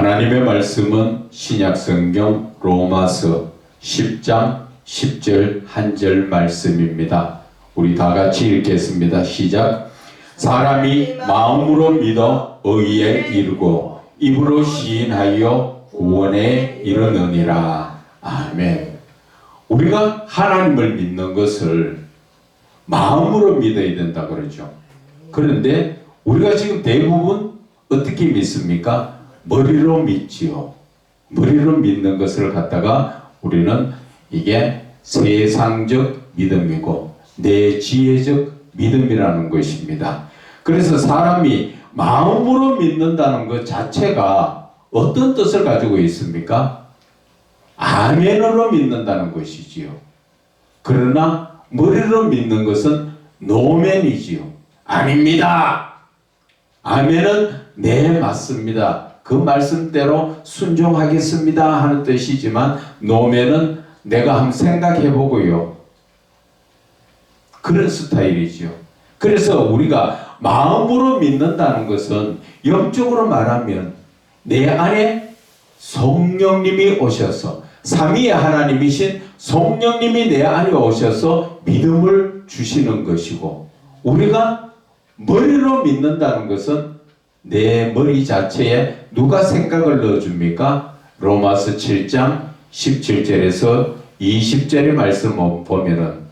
하나님의 말씀은 신약성경 로마서 10장 10절 한 절 말씀입니다. 우리 다 같이 읽겠습니다. 시작. 사람이 마음으로 믿어 의에 이르고 입으로 시인하여 구원에 이르느니라. 아멘. 우리가 하나님을 믿는 것을 마음으로 믿어야 된다 그러죠. 그런데 우리가 지금 대부분 어떻게 믿습니까? 머리로 믿지요. 머리로 믿는 것을 갖다가 우리는 이게 세상적 믿음이고 내지혜적 믿음이라는 것입니다. 그래서 사람이 마음으로 믿는다는 것 자체가 어떤 뜻을 가지고 있습니까? 아멘으로 믿는다는 것이지요. 그러나 머리로 믿는 것은 노멘이지요. 아닙니다. 아멘은 네, 맞습니다. 그 말씀대로 순종하겠습니다 하는 뜻이지만 노멘은 내가 한번 생각해 보고요. 그런 스타일이지요. 그래서 우리가 마음으로 믿는다는 것은 영적으로 말하면 내 안에 성령님이 오셔서 삼위의 하나님이신 성령님이 내 안에 오셔서 믿음을 주시는 것이고, 우리가 머리로 믿는다는 것은 내 머리 자체에 누가 생각을 넣어줍니까? 로마서 7장 17절에서 20절의 말씀을 보면은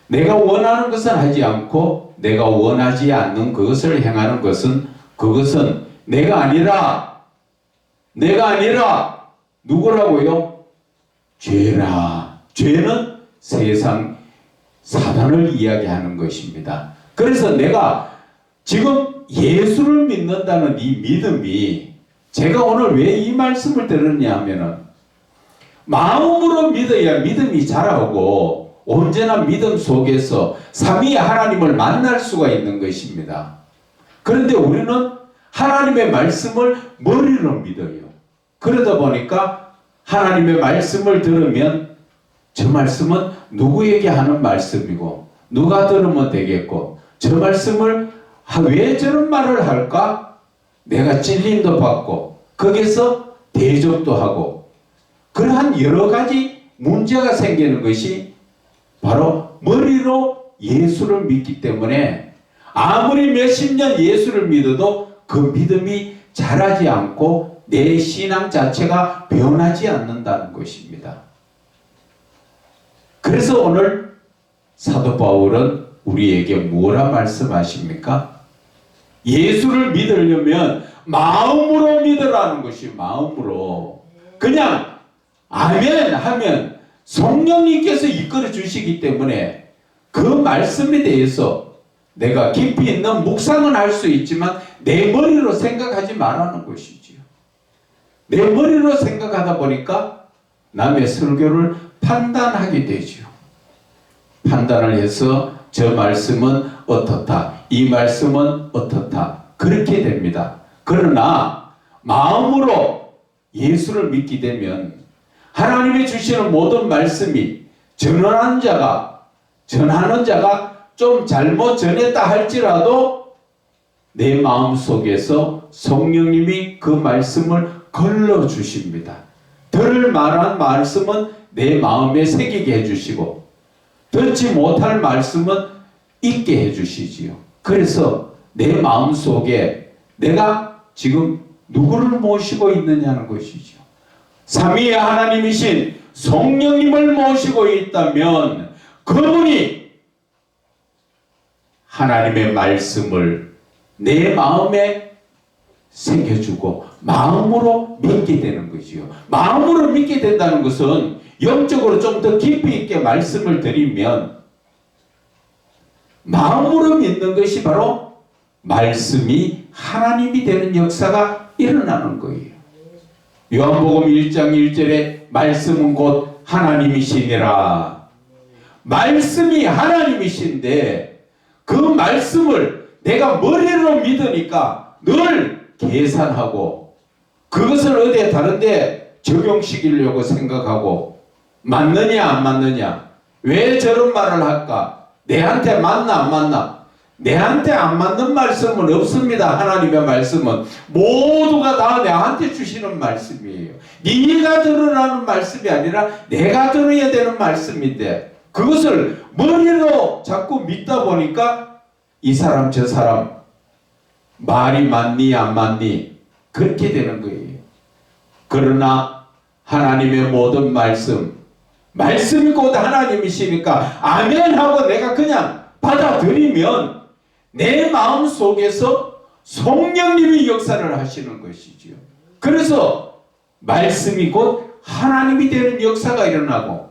내가 원하는 것은 하지 않고 내가 원하지 않는 그것을 행하는 것은 그것은 내가 아니라 누구라고요? 죄라. 죄는 세상 사단을 이야기하는 것입니다. 그래서 내가 지금 예수를 믿는다는 이 믿음이, 제가 오늘 왜 이 말씀을 들었냐 하면은 마음으로 믿어야 믿음이 자라고 언제나 믿음 속에서 삼위의 하나님을 만날 수가 있는 것입니다. 그런데 우리는 하나님의 말씀을 머리로 믿어요. 그러다 보니까 하나님의 말씀을 들으면 저 말씀은 누구에게 하는 말씀이고 누가 들으면 되겠고, 저 말씀을 왜 저런 말을 할까? 내가 찔림도 받고 거기서 대적도 하고, 그러한 여러 가지 문제가 생기는 것이 바로 머리로 예수를 믿기 때문에 아무리 몇십 년 예수를 믿어도 그 믿음이 자라지 않고 내 신앙 자체가 변하지 않는다는 것입니다. 그래서 오늘 사도 바울은 우리에게 뭐라 말씀하십니까? 예수를 믿으려면 마음으로 믿으라는 것이, 마음으로. 그냥 아멘 하면 성령님께서 이끌어 주시기 때문에 그 말씀에 대해서 내가 깊이 있는 묵상은 할 수 있지만 내 머리로 생각하지 말라는 것이지요. 내 머리로 생각하다 보니까 남의 설교를 판단하게 되죠. 판단을 해서 저 말씀은 어떻다, 이 말씀은 어떻다, 그렇게 됩니다. 그러나 마음으로 예수를 믿게 되면 하나님이 주시는 모든 말씀이 전하는 자가 좀 잘못 전했다 할지라도 내 마음 속에서 성령님이 그 말씀을 걸러 주십니다. 들을 만한 말씀은 내 마음에 새기게 해주시고 듣지 못할 말씀은 잊게 해주시지요. 그래서 내 마음 속에 내가 지금 누구를 모시고 있느냐는 것이죠. 삼위의 하나님이신 성령님을 모시고 있다면 그분이 하나님의 말씀을 내 마음에 새겨주고 마음으로 믿게 되는 것이요. 마음으로 믿게 된다는 것은 영적으로 좀 더 깊이 있게 말씀을 드리면 마음으로 믿는 것이 바로 말씀이 하나님이 되는 역사가 일어나는 거예요. 요한복음 1장 1절에 말씀은 곧 하나님이시니라. 말씀이 하나님이신데 그 말씀을 내가 머리로 믿으니까 늘 계산하고 그것을 어디에 다른데 적용시키려고 생각하고, 맞느냐 안 맞느냐, 왜 저런 말을 할까, 내한테 맞나 안 맞나, 내한테 안 맞는 말씀은 없습니다. 하나님의 말씀은 모두가 다 내한테 주시는 말씀이에요. 네가 들으라는 말씀이 아니라 내가 들어야 되는 말씀인데 그것을 머리로 자꾸 믿다 보니까 이 사람 저 사람 말이 맞니 안 맞니 그렇게 되는 거예요. 그러나 하나님의 모든 말씀이 곧 하나님이시니까 아멘 하고 내가 그냥 받아들이면 내 마음 속에서 성령님이 역사를 하시는 것이지요. 그래서 말씀이 곧 하나님이 되는 역사가 일어나고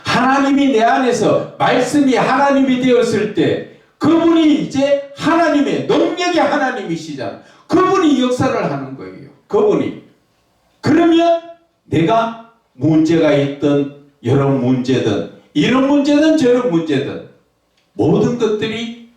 하나님이 내 안에서 말씀이 하나님이 되었을 때 그분이 이제 하나님의 능력의 하나님이시잖아. 그분이 역사를 하는 거예요. 그분이. 그러면 내가 문제가 있던 여러 문제든 이런 문제든 저런 문제든 모든 것들이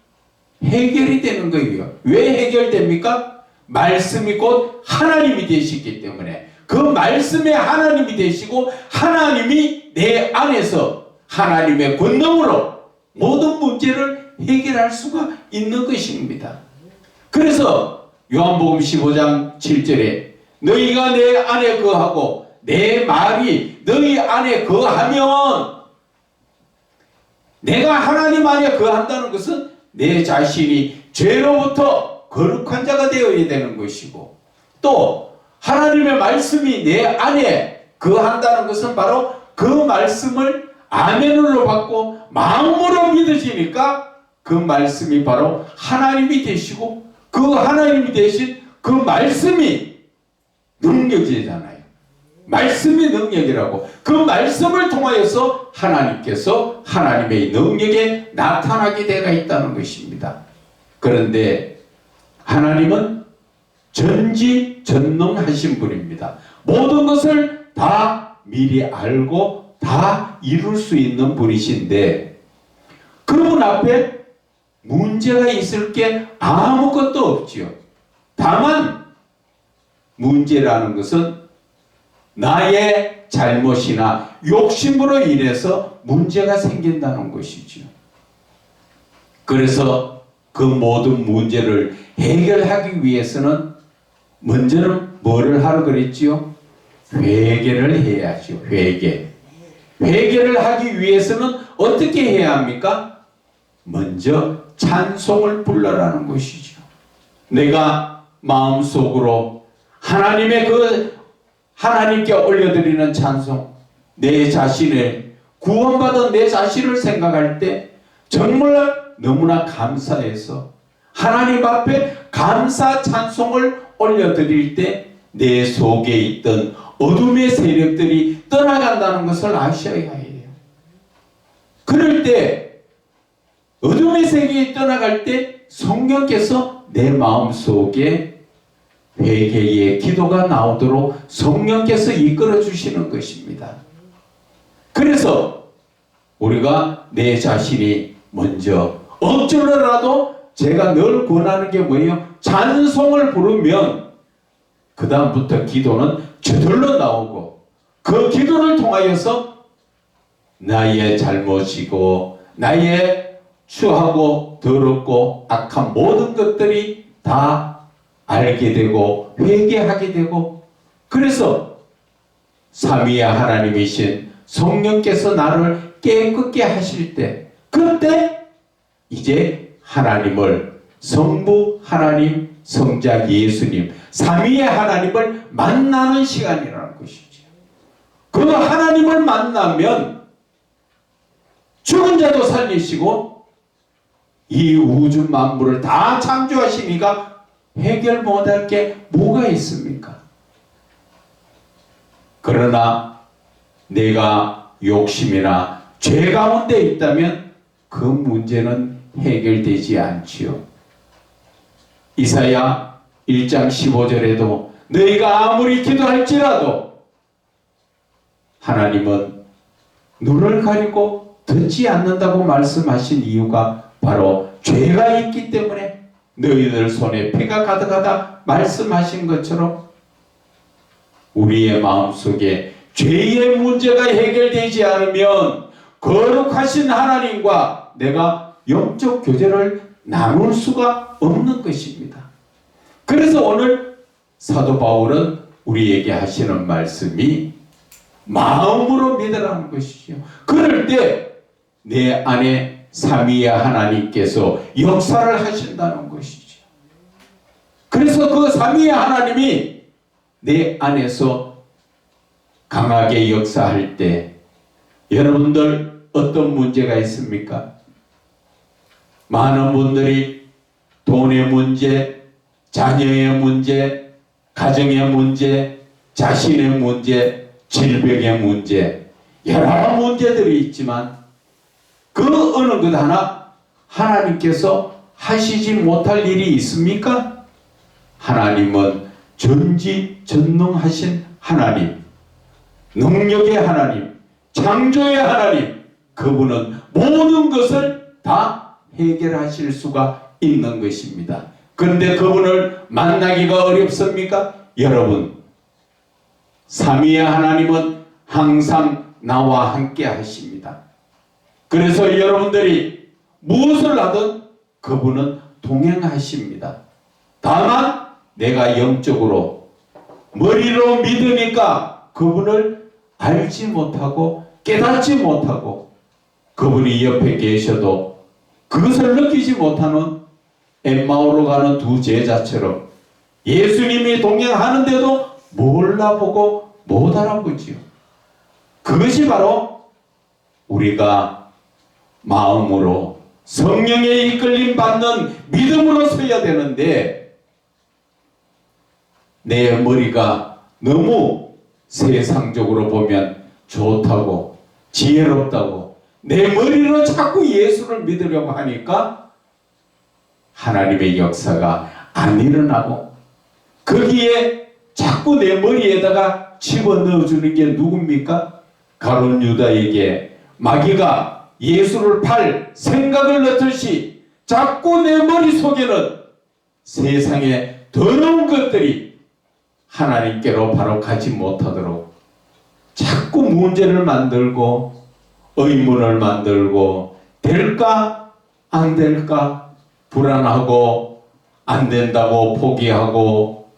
해결이 되는 거예요. 왜 해결됩니까? 말씀이 곧 하나님이 되시기 때문에 그 말씀의 하나님이 되시고 하나님이 내 안에서 하나님의 권능으로 모든 문제를 해결할 수가 있는 것입니다. 그래서 요한복음 15장 7절에 너희가 내 안에 거하고 내 말이 너희 안에 거하면 내가 하나님 안에 거한다는 것은 내 자신이 죄로부터 거룩한 자가 되어야 되는 것이고 또 하나님의 말씀이 내 안에 거한다는 것은 바로 그 말씀을 아멘으로 받고 마음으로 믿으시니까 그 말씀이 바로 하나님이 되시고 그 하나님이 되신 그 말씀이 능력이잖아요. 말씀이 능력이라고. 그 말씀을 통하여서 하나님께서 하나님의 능력에 나타나게 되어 있다는 것입니다. 그런데 하나님은 전지전능하신 분입니다. 모든 것을 다 미리 알고 다 이룰 수 있는 분이신데 그분 앞에 문제가 있을 게 아무것도 없지요. 다만 문제라는 것은 나의 잘못이나 욕심으로 인해서 문제가 생긴다는 것이죠. 그래서 그 모든 문제를 해결하기 위해서는 먼저는 뭐를 하라 그랬지요? 회개를 해야죠. 회개를 하기 위해서는 어떻게 해야 합니까? 먼저 찬송을 불러라는 것이죠. 내가 마음속으로 하나님께 올려드리는 찬송, 내 자신을 구원받은 내 자신을 생각할 때 정말 너무나 감사해서 하나님 앞에 감사 찬송을 올려드릴 때 내 속에 있던 어둠의 세력들이 떠나간다는 것을 아셔야 해요. 그럴 때 어둠의 세력이 떠나갈 때 성령께서 내 마음속에 회개의 기도가 나오도록 성령께서 이끌어 주시는 것입니다. 그래서 우리가 내 자신이 먼저 어쩌라도 제가 늘 권하는 게 뭐예요? 찬송을 부르면 그 다음부터 기도는 저절로 나오고 그 기도를 통하여서 나의 잘못이고 나의 추하고 더럽고 악한 모든 것들이 다 알게 되고 회개하게 되고 그래서 삼위의 하나님이신 성령께서 나를 깨끗게 하실 때 그때 이제 하나님을 성부 하나님 성자 예수님 삼위의 하나님을 만나는 시간이라는 것이죠. 그 하나님을 만나면 죽은 자도 살리시고 이 우주 만물을 다 창조하시니까 해결 못할 게 뭐가 있습니까? 그러나 내가 욕심이나 죄 가운데 있다면 그 문제는 해결되지 않지요. 이사야 1장 15절에도 너희가 아무리 기도할지라도 하나님은 눈을 가리고 듣지 않는다고 말씀하신 이유가 바로 죄가 있기 때문에 너희들 손에 피가 가득하다 말씀하신 것처럼 우리의 마음속에 죄의 문제가 해결되지 않으면 거룩하신 하나님과 내가 영적 교제를 나눌 수가 없는 것입니다. 그래서 오늘 사도 바울은 우리에게 하시는 말씀이 마음으로 믿으라는 것이죠. 그럴 때 내 안에 삼위의 하나님께서 역사를 하신다는 것이죠. 그래서 그 삼위의 하나님이 내 안에서 강하게 역사할 때 여러분들 어떤 문제가 있습니까? 많은 분들이 돈의 문제, 자녀의 문제, 가정의 문제, 자신의 문제, 질병의 문제, 여러 문제들이 있지만 그 어느 것 하나 하나님께서 하시지 못할 일이 있습니까? 하나님은 전지전능하신 하나님, 능력의 하나님, 창조의 하나님, 그분은 모든 것을 다 해결하실 수가 있는 것입니다. 그런데 그분을 만나기가 어렵습니까? 여러분, 삼위의 하나님은 항상 나와 함께 하십니다. 그래서 여러분들이 무엇을 하든 그분은 동행하십니다. 다만 내가 영적으로 머리로 믿으니까 그분을 알지 못하고 깨닫지 못하고 그분이 옆에 계셔도 그것을 느끼지 못하는 엠마오로 가는 두 제자처럼 예수님이 동행하는데도 몰라보고 못 알아보지요. 그것이 바로 우리가 마음으로 성령의 이끌림 받는 믿음으로 서야 되는데 내 머리가 너무 세상적으로 보면 좋다고 지혜롭다고 내 머리로 자꾸 예수를 믿으려고 하니까 하나님의 역사가 안 일어나고 거기에 자꾸 내 머리에다가 집어넣어주는 게 누굽니까? 가룟 유다에게 마귀가 예수를 팔 생각을 넣듯이 자꾸 내 머릿속에는 세상의 더러운 것들이 하나님께로 바로 가지 못하도록 자꾸 문제를 만들고 의문을 만들고 될까 안 될까 불안하고 안 된다고 포기하고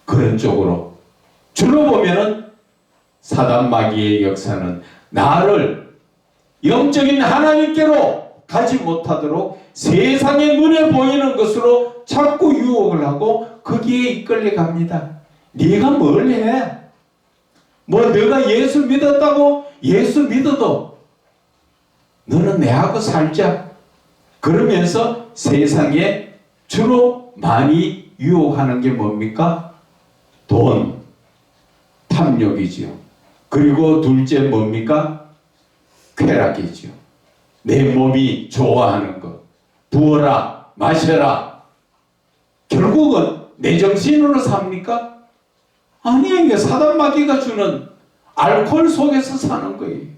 그런 쪽으로 주로 보면은 사단 마귀의 역사는 나를 영적인 하나님께로 가지 못하도록 세상의 눈에 보이는 것으로 자꾸 유혹을 하고 거기에 이끌려 갑니다. 네가 뭘 해? 뭐 너가 예수 믿었다고? 예수 믿어도 너는 내하고 살자. 그러면서 세상에 주로 많이 유혹하는 게 뭡니까? 돈, 탐욕이지요. 그리고 둘째 뭡니까? 쾌락이지요. 내 몸이 좋아하는 것. 부어라, 마셔라. 결국은 내 정신으로 삽니까? 아니에요. 이게 사단 마귀가 주는 알코올 속에서 사는 거예요.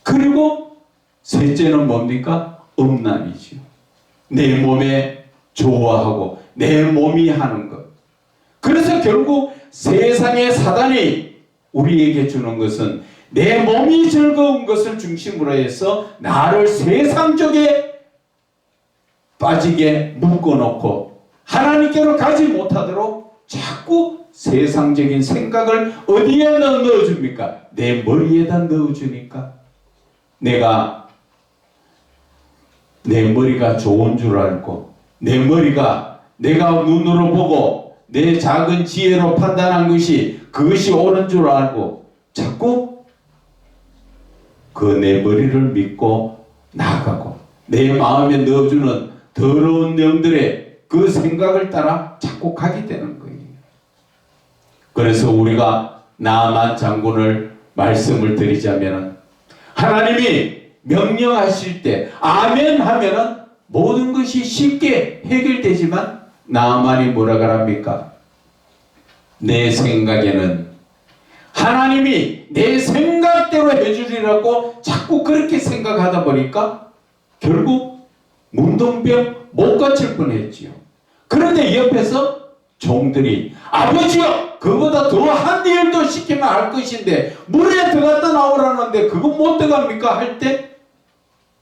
그리고 셋째는 뭡니까? 음란이지요. 내 몸에 좋아하고 내 몸이 하는 것. 그래서 결국 세상의 사단이 우리에게 주는 것은 내 몸이 즐거운 것을 중심으로 해서 나를 세상 쪽에 빠지게 묶어놓고 하나님께로 가지 못하도록 자꾸 세상적인 생각을 어디에 넣어줍니까? 내 머리에다 넣어주니까 내가 내 머리가 좋은 줄 알고 내 머리가 내가 눈으로 보고 내 작은 지혜로 판단한 것이 그것이 옳은 줄 알고 자꾸 그 내 머리를 믿고 나아가고 내 마음에 넣어주는 더러운 영들의 그 생각을 따라 자꾸 가게 되는 거예요. 그래서 우리가 나만 장군을 말씀을 드리자면 하나님이 명령하실 때 아멘 하면은 모든 것이 쉽게 해결되지만 나만이 뭐라 그럽니까? 내 생각에는 하나님이 내 생각대로 해주리라고 자꾸 그렇게 생각하다 보니까 결국 문둥병 못 고칠 뻔했지요. 그런데 옆에서 종들이 아버지요 그보다 더 한 일도 시키면 할 것인데 물에 들어갔다 나오라는데 그거 못 들어갑니까? 할 때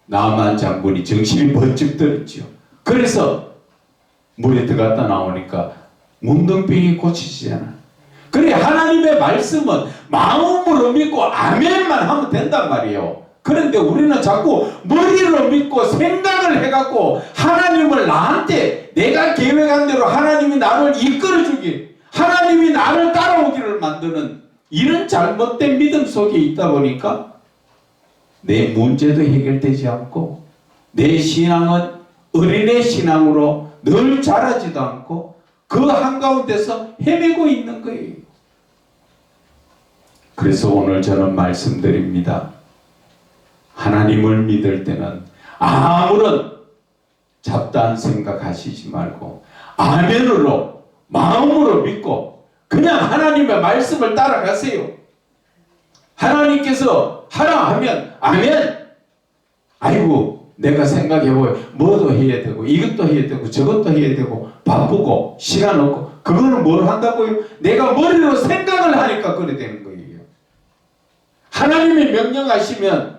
나만 장군이 정신이 번쩍 들었죠. 그래서 물에 들어갔다 나오니까 문둥병이 고치지잖아. 그래 하나님의 말씀은 마음으로 믿고 아멘만 하면 된단 말이에요. 그런데 우리는 자꾸 머리로 믿고 생각을 해갖고 하나님을 나한테 내가 계획한 대로 하나님이 나를 이끌어주기, 하나님이 나를 따라오기를 만드는 이런 잘못된 믿음 속에 있다 보니까 내 문제도 해결되지 않고 내 신앙은 어린애 신앙으로 늘 자라지도 않고 그 한가운데서 헤매고 있는 거예요. 그래서 오늘 저는 말씀드립니다. 하나님을 믿을 때는 아무런 잡다한 생각하시지 말고 아멘으로 마음으로 믿고 그냥 하나님의 말씀을 따라가세요. 하나님께서 하라 하면 아멘. 아이고 내가 생각해보면 뭐도 해야 되고 이것도 해야 되고 저것도 해야 되고 바쁘고 시간 없고 그거는 뭘 한다고요? 내가 머리로 생각을 하니까 그래 되는 거예요. 하나님이 명령하시면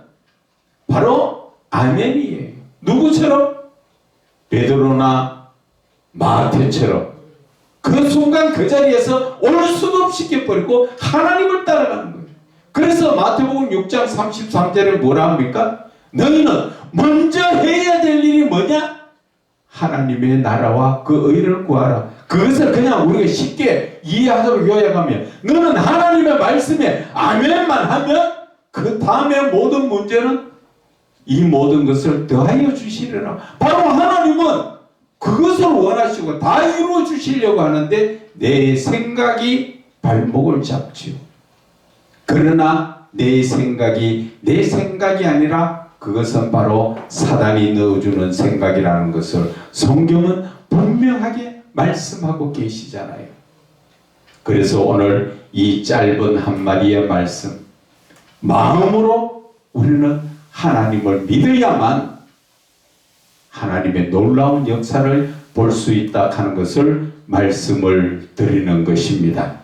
바로 아멘이에요. 누구처럼? 베드로나 마태처럼 그 순간 그 자리에서 올 수도 없이 깨버리고 하나님을 따라가는 거예요. 그래서 마태복음 6장 33절에 뭐라 합니까? 너희는 먼저 해야 될 일이 뭐냐? 하나님의 나라와 그 의를 구하라. 그것을 그냥 우리가 쉽게 이해하도록 요약하면 너는 하나님의 말씀에 아멘만 하면 그 다음에 모든 문제는 이 모든 것을 더하여 주시리라. 바로 하나님은 그것을 원하시고 다 이루어 주시려고 하는데 내 생각이 발목을 잡지요. 그러나 내 생각이 아니라 그것은 바로 사단이 넣어주는 생각이라는 것을 성경은 분명하게 말씀하고 계시잖아요. 그래서 오늘 이 짧은 한마디의 말씀, 마음으로 우리는 하나님을 믿어야만 하나님의 놀라운 역사를 볼 수 있다 하는 것을 말씀을 드리는 것입니다.